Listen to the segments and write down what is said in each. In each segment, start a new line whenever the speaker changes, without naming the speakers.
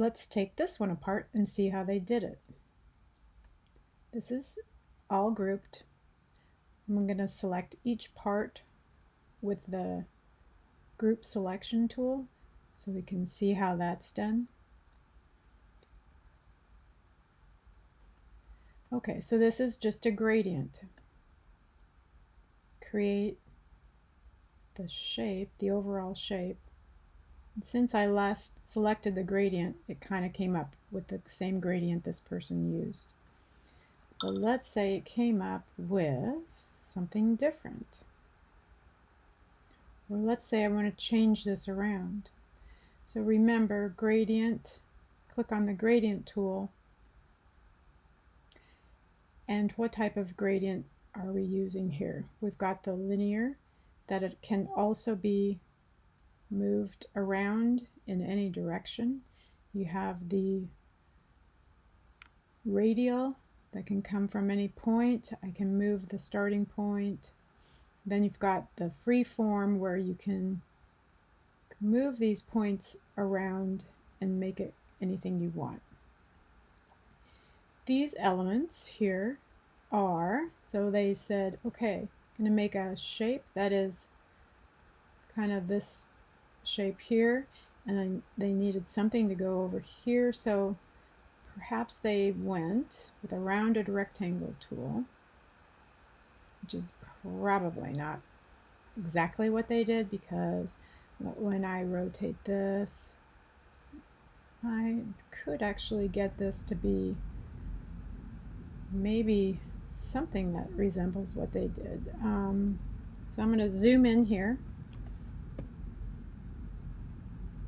let's take this one apart and see how they did it. This is all grouped. I'm going to select each part with the group selection tool so we can see how that's done. Okay, so this is just a gradient. Create the shape, the overall shape. And since I last selected the gradient, it kind of came up with the same gradient this person used. But let's say it came up with something different. Or let's say I want to change this around. So remember, gradient, click on the gradient tool. And what type of gradient are we using here? We've got the linear, that it can also be moved around in any direction. You have the radial that can come from any point. I can move the starting point. Then you've got the free form where you can move these points around and make it anything you want. These elements here are, so they said, okay, I'm going to make a shape that is kind of this shape here, and they needed something to go over here, so perhaps they went with a rounded rectangle tool, which is probably not exactly what they did, because when I rotate this, I could actually get this to be maybe something that resembles what they did. So I'm going to zoom in here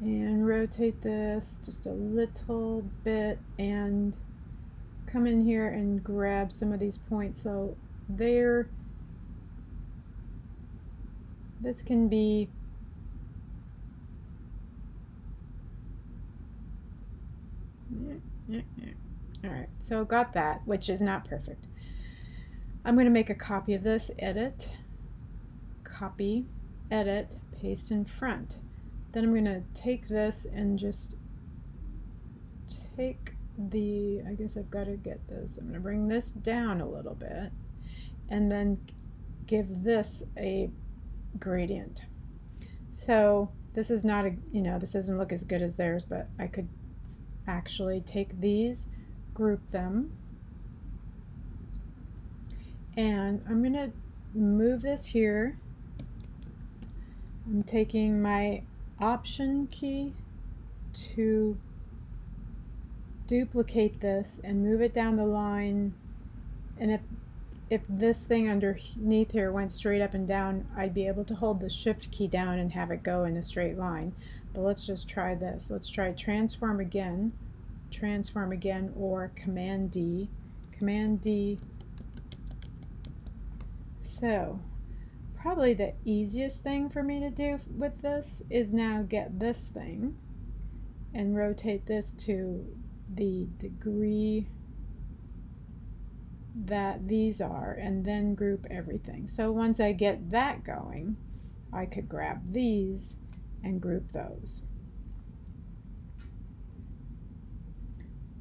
and rotate this just a little bit and come in here and grab some of these points. So there, this can be alright, so got that, which is not perfect. I'm going to make a copy of this, edit, copy, edit, paste in front. Then I'm going to take this and just take the, I guess I've got to get this, I'm going to bring this down a little bit and then give this a gradient. So this is not a, this doesn't look as good as theirs, but I could actually take these, group them, and I'm going to move this here. I'm taking my Option key to duplicate this and move it down the line, and if this thing underneath here went straight up and down, I'd be able to hold the Shift key down and have it go in a straight line. But let's just try this. Let's try transform again, or Command D. Command D. So probably the easiest thing for me to do with this is now get this thing and rotate this to the degree that these are, and then group everything. So once I get that going, I could grab these and group those.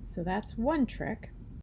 So that's one trick.